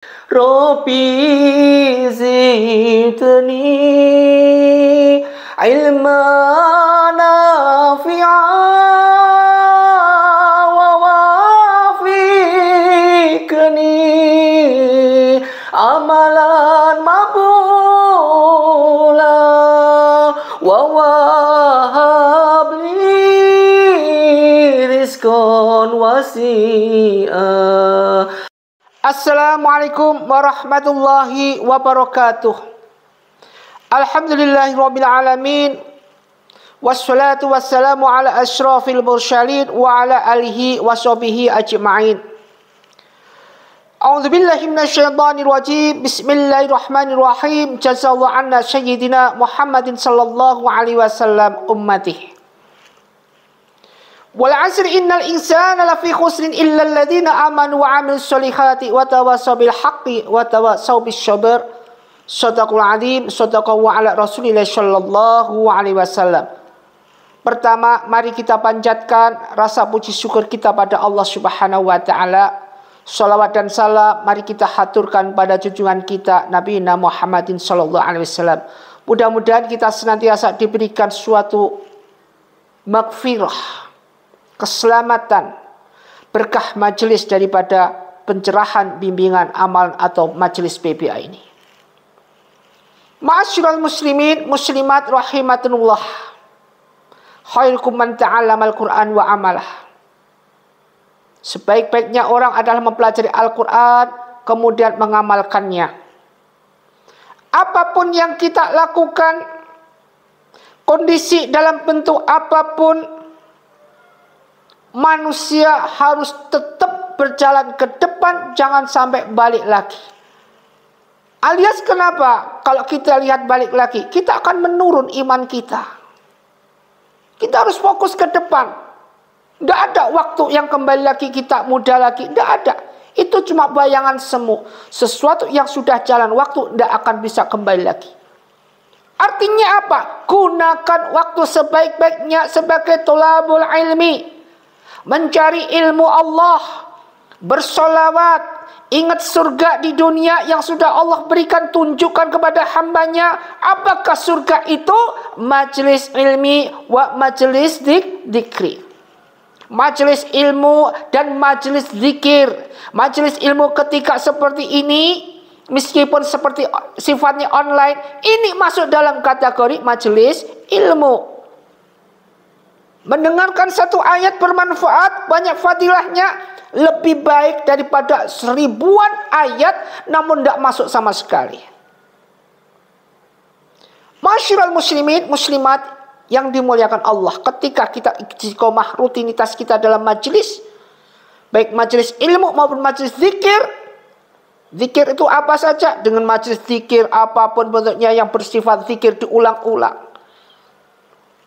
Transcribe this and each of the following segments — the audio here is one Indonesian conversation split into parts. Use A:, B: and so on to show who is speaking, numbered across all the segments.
A: Rabbi zidni ilman nafi'an wa wafiqni amalan maqbula wa wahabli rizqan wasi'a. Assalamualaikum warahmatullahi wabarakatuh. Alhamdulillahirabbil alamin. Wassalatu wassalamu ala asyrafil mursalin wa ala alihi washabihi ajma'in. A'udzubillahi minasyaitonir rajim. Bismillahirrahmanirrahim. Jazallahu anna sayyidina Muhammadin sallallahu alaihi wasallam ummatihi. Wal 'asri innal insana lafi khusrin illa alladziina amanu wa 'amilus solihati wa tawassaw bil haqqi wa tawassaw bis sabr. Shadaqul 'adzim, shadaqallahu ala Rasulillah sallallahu alaihi wasallam. Pertama, mari kita panjatkan rasa puji syukur kita pada Allah Subhanahu wa taala. Shalawat dan salam mari kita haturkan pada junjungan kita Nabi Muhammadin sallallahu alaihi wasallam. Mudah-mudahan kita senantiasa diberikan suatu maghfirah, keselamatan, berkah majelis daripada pencerahan bimbingan amal atau majelis PBA ini. Ma'asyiral muslimin muslimat rahimatunullah. Khairukum man ta'allamal Qur'an wa amalah. Sebaik-baiknya orang adalah mempelajari Al-Quran kemudian mengamalkannya. Apapun yang kita lakukan, kondisi dalam bentuk apapun, manusia harus tetap berjalan ke depan, jangan sampai balik lagi. Alias kenapa? Kalau kita lihat balik lagi, kita akan menurun iman kita. Kita harus fokus ke depan. Tidak ada waktu yang kembali lagi kita muda lagi. Tidak ada. Itu cuma bayangan semu. Sesuatu yang sudah jalan waktu tidak akan bisa kembali lagi. Artinya apa? Gunakan waktu sebaik-baiknya sebagai tolabul ilmi. Mencari ilmu Allah, bersolawat, ingat surga di dunia yang sudah Allah berikan, tunjukkan kepada hambanya. Apakah surga itu? Majelis ilmi wa majelis dzikri. Majelis ilmu dan majelis zikir. Majelis ilmu ketika seperti ini, meskipun seperti sifatnya online, ini masuk dalam kategori majelis ilmu. Mendengarkan satu ayat bermanfaat, banyak fadilahnya, lebih baik daripada seribuan ayat namun tidak masuk sama sekali. Masyiral muslimin muslimat yang dimuliakan Allah, ketika kita istiqomah rutinitas kita dalam majelis, baik majelis ilmu maupun majelis zikir. Zikir itu apa saja? Dengan majelis zikir apapun bentuknya yang bersifat zikir diulang-ulang.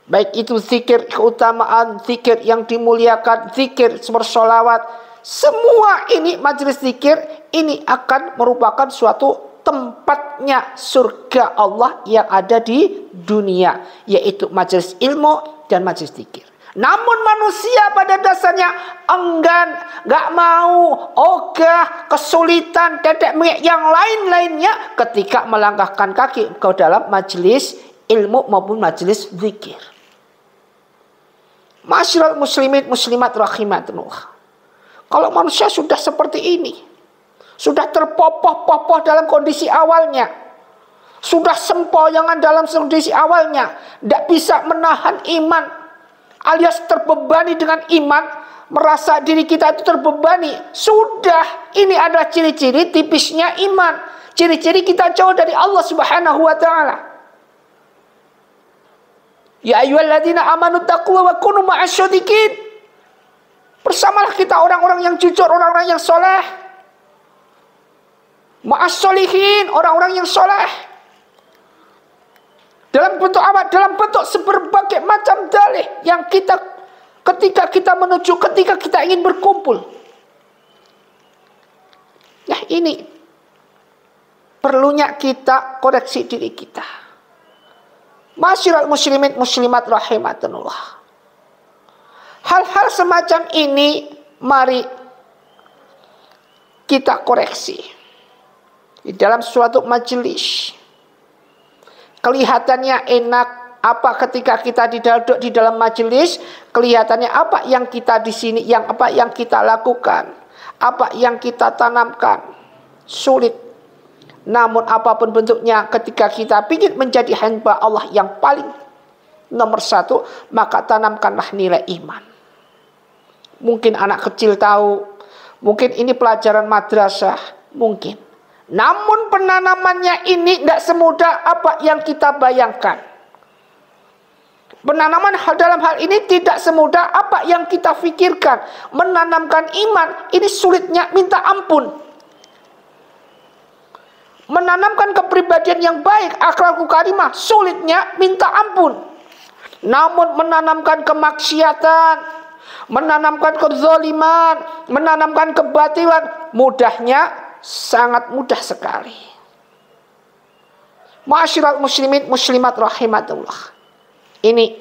A: Baik itu zikir keutamaan, zikir yang dimuliakan, zikir bersolawat. Semua ini majelis zikir ini akan merupakan suatu tempatnya surga Allah yang ada di dunia, yaitu majelis ilmu dan majelis zikir. Namun manusia pada dasarnya enggan, gak mau, ogah, kesulitan, tetek mengek yang lain-lainnya ketika melangkahkan kaki ke dalam majelis ilmu maupun majelis zikir. Masyiral muslimin muslimat rahimatunillah. Kalau manusia sudah seperti ini, sudah terpopoh-popoh dalam kondisi awalnya, sudah sempoyongan dalam kondisi awalnya, tidak bisa menahan iman, alias terbebani dengan iman, merasa diri kita itu terbebani. Sudah, ini adalah ciri-ciri tipisnya iman, ciri-ciri kita jauh dari Allah Subhanahu wa taala. Ya ayyuhalladzina amanu taqullaha wa kunu ma'asyadiqin. Bersamalah kita orang-orang yang jujur, orang-orang yang soleh. Ma'as-solihin, orang-orang yang soleh. Dalam bentuk apa? Dalam bentuk seberbagai macam dalih yang kita ketika kita menuju, ketika kita ingin berkumpul. Nah ini perlunya kita koreksi diri kita. Masyiral muslimin muslimat rahimatunillah. Hal-hal semacam ini mari kita koreksi. di dalam suatu majelis. Kelihatannya enak apa ketika kita duduk di dalam majelis, kelihatannya apa yang kita di sini, apa yang kita lakukan, apa yang kita tanamkan, sulit. Namun apapun bentuknya, ketika kita ingin menjadi hamba Allah yang paling nomor satu, maka tanamkanlah nilai iman. Mungkin anak kecil tahu, mungkin ini pelajaran madrasah, mungkin. Namun penanamannya ini tidak semudah apa yang kita bayangkan. Penanaman dalam hal ini tidak semudah apa yang kita pikirkan. Menanamkan iman ini sulitnya minta ampun. Menanamkan kepribadian yang baik, akhlakul karimah, sulitnya minta ampun. Namun menanamkan kemaksiatan, menanamkan kezaliman, menanamkan kebatilan, mudahnya, sangat mudah sekali. Ma'asyiral muslimin muslimat rahimatullah. Ini.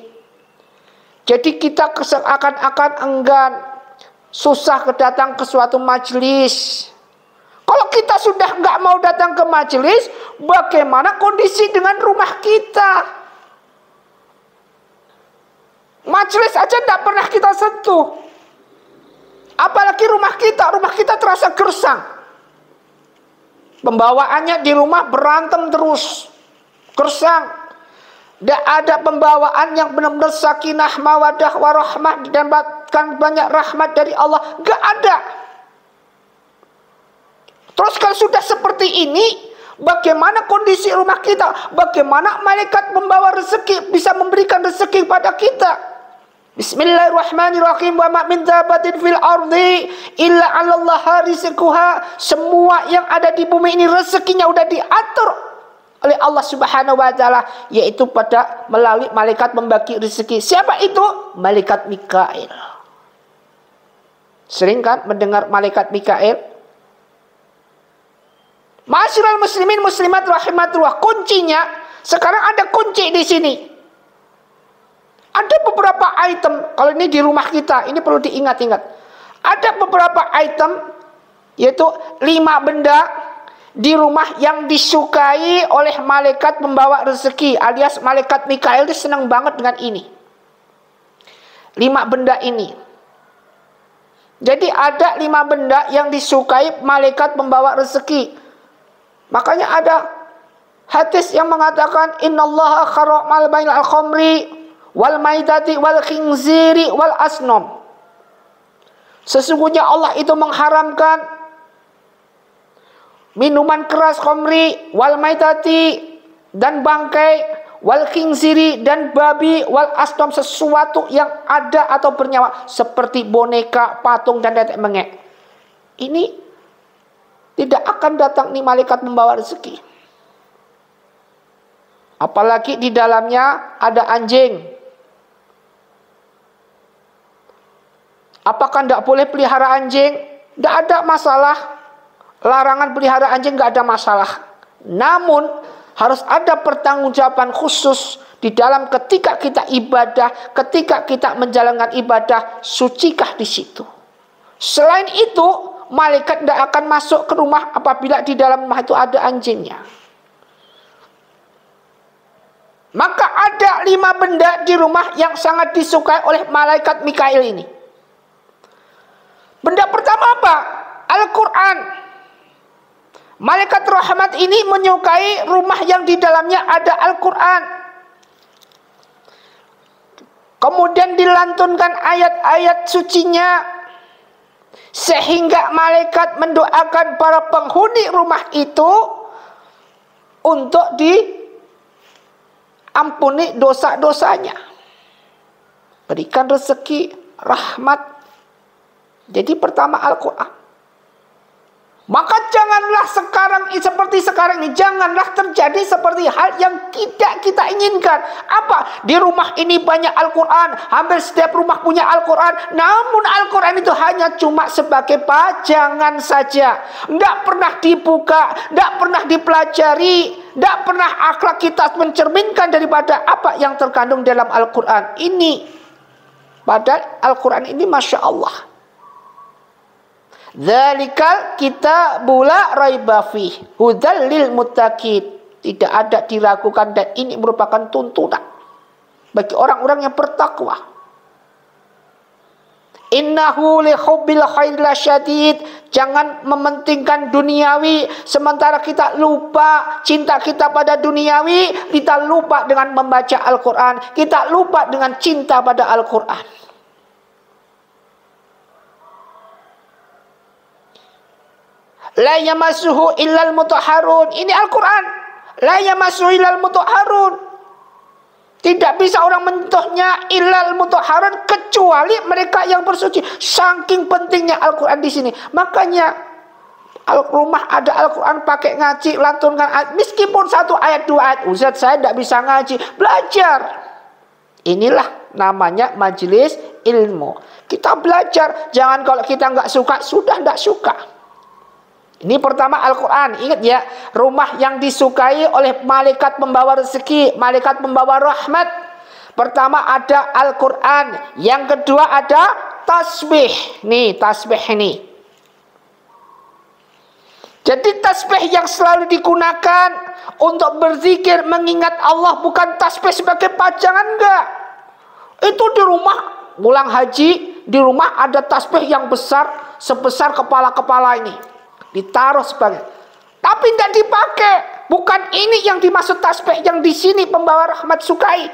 A: Jadi kita seakan-akan enggan, susah datang ke suatu majelis. Kalau kita sudah nggak mau datang ke majelis, bagaimana kondisi dengan rumah kita? Majelis aja tidak pernah kita sentuh. Apalagi rumah kita terasa gersang. Pembawaannya di rumah berantem terus, gersang. Tidak ada pembawaan yang benar-benar sakinah, mawadah, warahmah, didapatkan banyak rahmat dari Allah. Gak ada. Terus kalau sudah seperti ini, bagaimana kondisi rumah kita? Bagaimana malaikat membawa rezeki, bisa memberikan rezeki pada kita? Bismillahirrahmanirrahim. Wa ma min dabatin fil ardi illa 'alallaha rizquha. Semua yang ada di bumi ini rezekinya udah diatur oleh Allah Subhanahu wa taala, yaitu pada melalui malaikat membagi rezeki. Siapa itu? Malaikat Mikail. Sering kan mendengar malaikat Mikail? Ma'asyiral muslimin muslimat rahimatullah, kuncinya sekarang ada kunci di sini. Ada beberapa item, kalau ini di rumah kita, ini perlu diingat-ingat. Ada beberapa item, yaitu 5 benda di rumah yang disukai oleh malaikat membawa rezeki, alias malaikat Mikail itu senang banget dengan ini. 5 benda ini. Jadi ada 5 benda yang disukai malaikat membawa rezeki. Makanya ada hadis yang mengatakan innallaha kharamal bainal khamri wal maitati wal khinziri wal asnam. Sesungguhnya Allah itu mengharamkan minuman keras, khamri, wal maitati, dan bangkai, wal khinziri, dan babi, wal asnam, sesuatu yang ada atau bernyawa seperti boneka, patung, dan tetek mengek. Ini tidak akan datang nih malaikat membawa rezeki. Apalagi di dalamnya ada anjing. Apakah tidak boleh pelihara anjing? Tidak ada masalah. Larangan pelihara anjing nggak ada masalah. Namun harus ada pertanggungjawaban khusus di dalam ketika kita ibadah, ketika kita menjalankan ibadah, sucikah di situ. Selain itu, malaikat tidak akan masuk ke rumah apabila di dalam rumah itu ada anjingnya. Maka ada 5 benda di rumah yang sangat disukai oleh malaikat Mikail ini. Benda pertama apa? Al-Quran. Malaikat rahmat ini menyukai rumah yang di dalamnya ada Al-Quran. Kemudian dilantunkan ayat-ayat sucinya, sehingga malaikat mendoakan para penghuni rumah itu untuk diampuni dosa-dosanya. Berikan rezeki, rahmat. Jadi pertama Al-Quran. Maka janganlah seperti sekarang ini, janganlah terjadi seperti hal yang tidak kita inginkan. Apa? Di rumah ini banyak Al-Quran, hampir setiap rumah punya Al-Quran, namun Al-Quran itu hanya cuma sebagai pajangan saja, tidak pernah dibuka, tidak pernah dipelajari, tidak pernah akhlak kita mencerminkan daripada apa yang terkandung dalam Al-Quran ini. Padahal Al-Quran ini Masya Allah, Dzalikal kitabul la raiba fih hudal lil muttaqin. Tidak ada diragukan dan ini merupakan tuntunan bagi orang-orang yang bertakwa. Innahu li hubbil khair lasyadid. Jangan mementingkan duniawi sementara kita lupa cinta kita pada duniawi, kita lupa dengan membaca Al-Qur'an, kita lupa dengan cinta pada Al-Qur'an. La yamassuhu illal mutahharun. Ini Al-Qur'an. La yamassuhu illal mutahharun. Tidak bisa orang menyentuhnya illal mutahharun kecuali mereka yang bersuci. Saking pentingnya Al-Qur'an di sini. Makanya rumah ada Al-Qur'an pakai ngaji, lantunkan ayat. Meskipun 1 ayat 2 ayat, Ustaz saya tidak bisa ngaji, belajar. Inilah namanya majelis ilmu. Kita belajar. Jangan kalau kita nggak suka, sudah tidak suka. Ini pertama Al-Quran. Ingat ya, rumah yang disukai oleh malaikat pembawa rezeki, malaikat pembawa rahmat. Pertama ada Al-Quran. Yang kedua ada tasbih. Nih tasbih ini. Jadi tasbih yang selalu digunakan untuk berzikir, mengingat Allah, bukan tasbih sebagai pajangan, enggak. Itu di rumah pulang haji, di rumah ada tasbih yang besar sebesar kepala-kepala ini. Ditaruh sebagai, tapi tidak dipakai. Bukan ini yang dimaksud tasbih yang di sini pembawa rahmat sukai.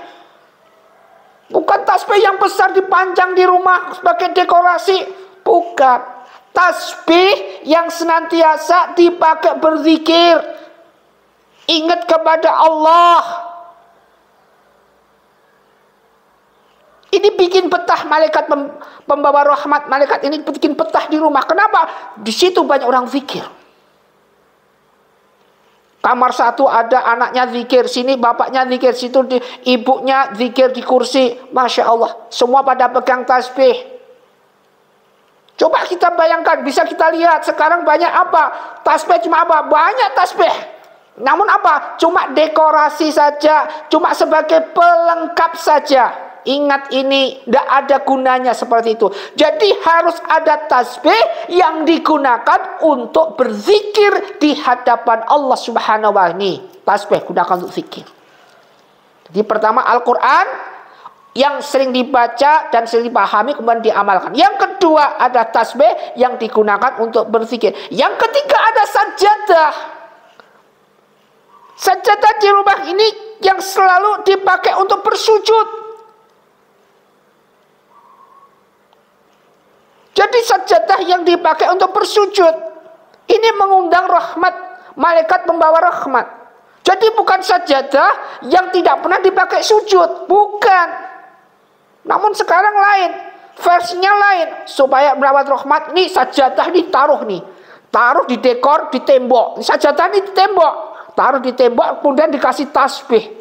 A: Bukan tasbih yang besar dipanjang di rumah sebagai dekorasi. Bukan. Tasbih yang senantiasa dipakai berzikir, ingat kepada Allah. Ini bikin betah malaikat pembawa rahmat. Malaikat ini bikin betah di rumah. Kenapa? Di situ banyak orang zikir. Kamar satu ada anaknya zikir, sini bapaknya zikir, situ ibunya zikir di kursi. Masya Allah, semua pada pegang tasbih. Coba kita bayangkan, bisa kita lihat sekarang banyak apa? Tasbih cuma apa? Banyak tasbih. Namun apa? Cuma dekorasi saja, cuma sebagai pelengkap saja. Ingat ini, tidak ada gunanya seperti itu. Jadi harus ada tasbih yang digunakan untuk berzikir di hadapan Allah Subhanahu wa ta'ala. Tasbih gunakan untuk zikir. Jadi pertama Al-Quran yang sering dibaca dan sering dipahami kemudian diamalkan. Yang kedua ada tasbih yang digunakan untuk berzikir. Yang ketiga ada sajadah. Sajadah di rumah ini yang selalu dipakai untuk bersujud. Jadi sajadah yang dipakai untuk bersujud ini mengundang rahmat malaikat pembawa rahmat. Jadi bukan sajadah yang tidak pernah dipakai sujud, bukan. Namun sekarang lain, versinya lain. Supaya mendapat rahmat, nih sajadah ditaruh nih, taruh di dekor di tembok. Sajadah ini di tembok, taruh di tembok, kemudian dikasih tasbih.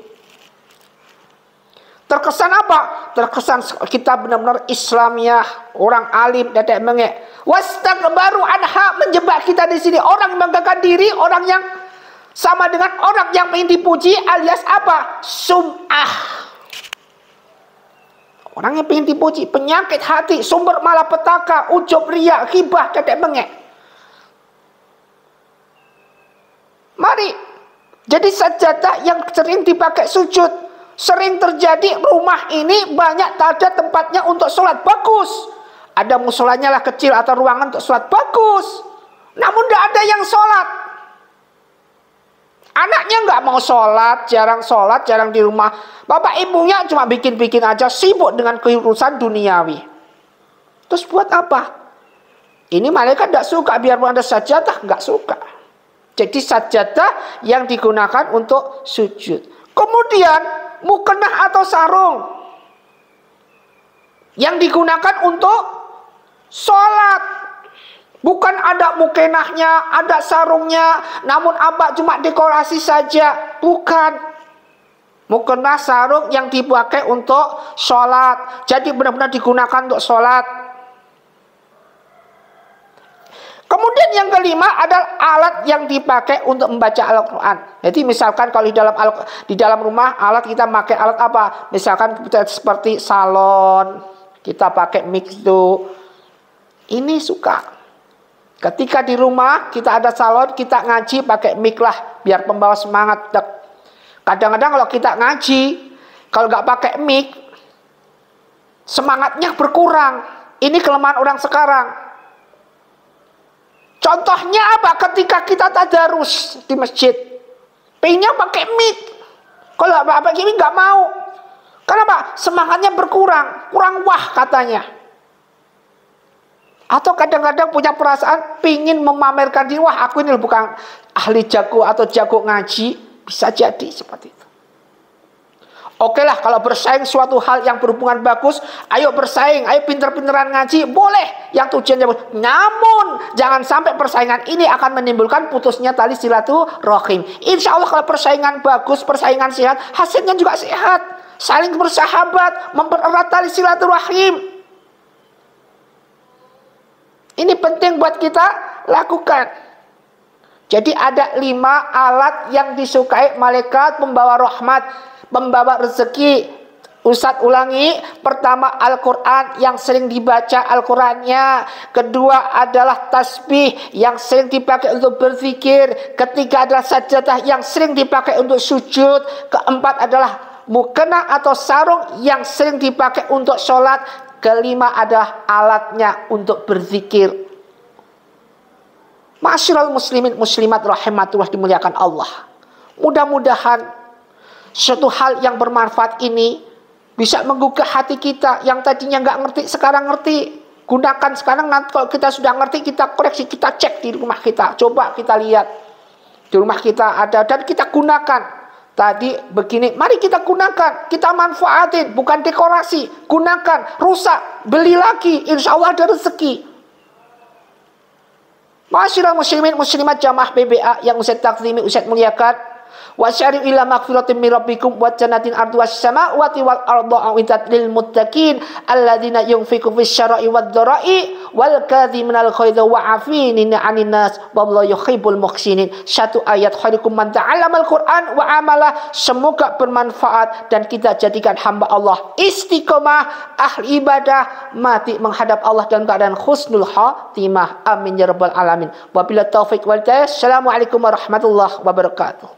A: Terkesan apa? Terkesan kita benar-benar Islamiyah, orang alim, dadek mengek. Wastakbaru anha, menjebak kita di sini. Orang membanggakan diri, orang yang sama dengan orang yang ingin dipuji, alias apa? Sum'ah. Orang yang ingin dipuji, penyakit hati, sumber malapetaka, ujub, riya, ghibah, dadek mengek. Mari. Jadi sajadah yang sering dipakai sujud. Sering terjadi rumah ini banyak tak ada tempatnya untuk sholat, bagus. Ada musolanya lah kecil atau ruangan untuk sholat, bagus. Namun tidak ada yang sholat. Anaknya nggak mau sholat, jarang di rumah. Bapak ibunya cuma bikin-bikin aja, sibuk dengan keurusan duniawi. Terus buat apa? Ini malaikat tidak suka, biarpun ada sajadah, nggak suka. Jadi sajadah yang digunakan untuk sujud. Kemudian mukenah atau sarung yang digunakan untuk sholat. Bukan ada mukenahnya, ada sarungnya, namun apa cuma dekorasi saja. Bukan. Mukenah sarung yang dipakai untuk sholat. Jadi benar-benar digunakan untuk sholat. Kemudian yang kelima adalah alat yang dipakai untuk membaca Al-Quran. Jadi misalkan kalau di dalam rumah alat kita pakai alat apa? Misalkan seperti salon, kita pakai mixdo. Ini suka. Ketika di rumah kita ada salon, kita ngaji pakai mic lah, biar pembawa semangat. Kadang-kadang kalau kita ngaji, kalau nggak pakai mic, semangatnya berkurang. Ini kelemahan orang sekarang. Contohnya apa? Ketika kita tadarus di masjid, pengennya pakai mic. Kalau nggak pakai mic nggak mau. Kenapa? Semangatnya berkurang, kurang wah katanya. Atau kadang-kadang punya perasaan pingin memamerkan diri, wah aku ini bukan ahli jago atau jago ngaji, bisa jadi seperti itu. Oke lah, kalau bersaing suatu hal yang berhubungan bagus, ayo bersaing, ayo pinter-pinteran ngaji, boleh yang tujuannya bagus. Namun jangan sampai persaingan ini akan menimbulkan putusnya tali silaturahim. Insya Allah kalau persaingan bagus, persaingan sehat, hasilnya juga sehat. Saling bersahabat, mempererat tali silaturahim. Ini penting buat kita lakukan. Jadi ada 5 alat yang disukai malaikat pembawa rahmat, pembawa rezeki. Ustadz ulangi. Pertama, Al-Quran yang sering dibaca Al-Qurannya. Kedua adalah tasbih yang sering dipakai untuk berzikir. Ketiga adalah sajadah yang sering dipakai untuk sujud. Keempat adalah mukena atau sarung yang sering dipakai untuk sholat. Kelima adalah alatnya untuk berzikir. Ma'asyiral muslimin muslimat rahimatullah dimuliakan Allah. Mudah-mudahan suatu hal yang bermanfaat ini bisa menggugah hati kita yang tadinya nggak ngerti, sekarang ngerti. Gunakan sekarang, nanti kalau kita sudah ngerti, kita koreksi, kita cek di rumah kita. Coba kita lihat. Di rumah kita ada dan kita gunakan. Tadi begini, mari kita gunakan, kita manfaatin, bukan dekorasi, gunakan, rusak, beli lagi, insya Allah ada rezeki. Ma'asyiral muslimin muslimat jamaah PBA yang Ustaz takzimi, Ustaz muliakan, wa syari'u ila maghfiratin min rabbikum wa jannatin arduha as-samawati wal ardu u'iddat lil muttaqin alladzina yunfiqu fis syara'i wad dharai wal kadhiminal ghaidha wa 'afina 'anil nas wallahu yuhibbul muhsinin. Satu ayat, khairukum man ta'allamal Qur'an wa 'amala. Semoga bermanfaat dan kita jadikan hamba Allah istiqomah, ahli ibadah, mati menghadap Allah dalam keadaan husnul khatimah. Amin ya rabbal alamin. Wabillahi taufik wal hidayah. Assalamualaikum warahmatullahi wabarakatuh.